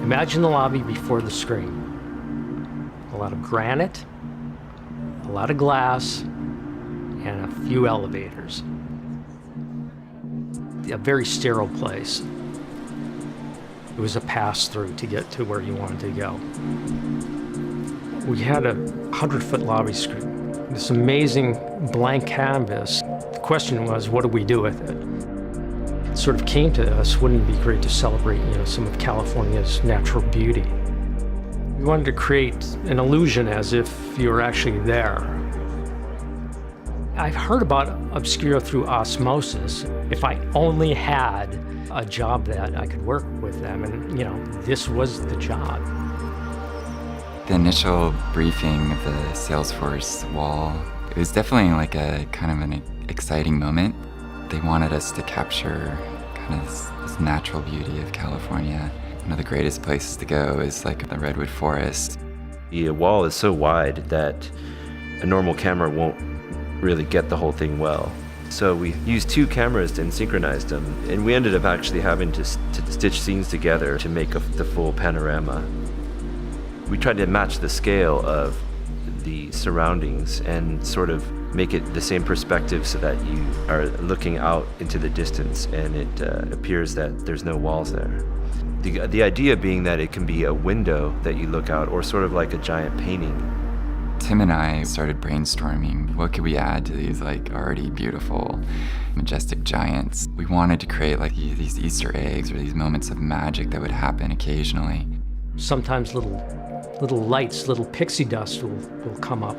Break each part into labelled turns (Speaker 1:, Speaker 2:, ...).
Speaker 1: Imagine the lobby before the screen. A lot of granite, a lot of glass, and a few elevators. A very sterile place. It was a pass-through to get to where you wanted to go. We had a 100-foot lobby screen, this amazing blank canvas. The question was, what do we do with it? It sort of came to us, wouldn't it be great to celebrate, some of California's natural beauty? We wanted to create an illusion as if you were actually there. I've heard about Obscuro through osmosis. If I only had a job that I could work with them, and this was the job.
Speaker 2: The initial briefing of the Salesforce wall, it was definitely like a kind of an exciting moment. They wanted us to capture kind of this natural beauty of California. One of the greatest places to go is like the Redwood Forest.
Speaker 3: The wall is so wide that a normal camera won't really get the whole thing well. So we used 2 cameras and synchronized them, and we ended up actually having to stitch scenes together to make the full panorama. We tried to match the scale of the surroundings and sort of make it the same perspective so that you are looking out into the distance and it appears that there's no walls there. The idea being that it can be a window that you look out, or sort of like a giant painting.
Speaker 2: Tim and I started brainstorming, what could we add to these already beautiful, majestic giants? We wanted to create these Easter eggs or these moments of magic that would happen occasionally.
Speaker 1: Sometimes little lights, little pixie dust will come up,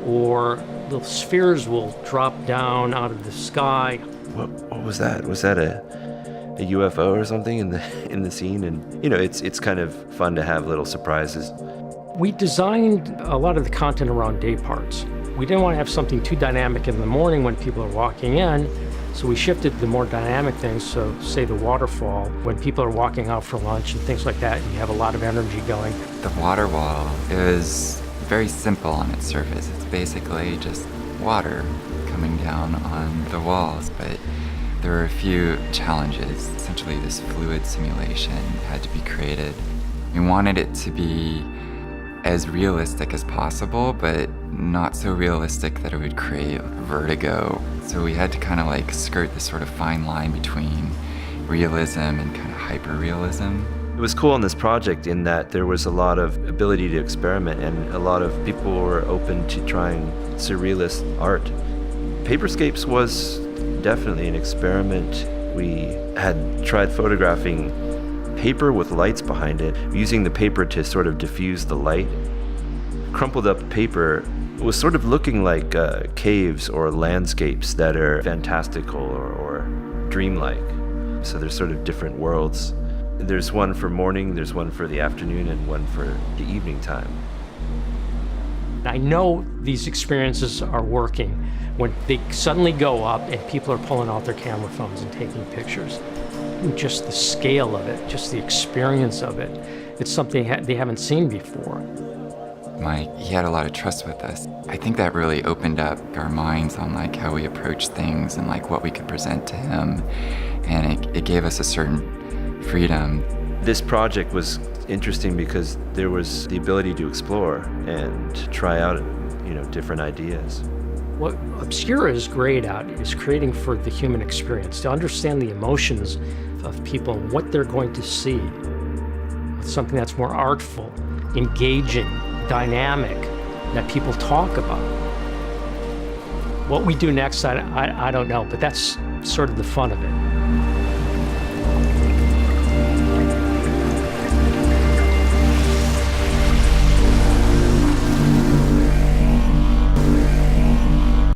Speaker 1: or little spheres will drop down out of the sky.
Speaker 3: What was that? Was that a UFO or something in the scene? And it's kind of fun to have little surprises.
Speaker 1: We designed a lot of the content around day parts. We didn't want to have something too dynamic in the morning when people are walking in, so we shifted the more dynamic things. So say the waterfall, when people are walking out for lunch and things like that, you have a lot of energy going.
Speaker 2: The water wall is very simple on its surface. It's basically just water coming down on the walls, but there were a few challenges. Essentially, this fluid simulation had to be created. We wanted it to be as realistic as possible, but not so realistic that it would create vertigo. So we had to kind of skirt this sort of fine line between realism and kind of hyper-realism.
Speaker 3: It was cool on this project in that there was a lot of ability to experiment, and a lot of people were open to trying surrealist art. Paperscapes was definitely an experiment. We had tried photographing paper with lights behind it, using the paper to sort of diffuse the light. Crumpled up paper was sort of looking like caves or landscapes that are fantastical or dreamlike. So there's sort of different worlds. There's one for morning, there's one for the afternoon, and one for the evening time.
Speaker 1: I know these experiences are working when they suddenly go up and people are pulling out their camera phones and taking pictures. Just the scale of it, just the experience of it, it's something they haven't seen before.
Speaker 2: Mike, he had a lot of trust with us. I think that really opened up our minds on how we approach things and what we could present to him, and it gave us a certain freedom.
Speaker 3: This project was interesting because there was the ability to explore and try out, different ideas.
Speaker 1: What Obscuro is great at is creating for the human experience, to understand the emotions of people and what they're going to see. Something that's more artful, engaging, dynamic, that people talk about. What we do next, I don't know, but that's sort of the fun of it.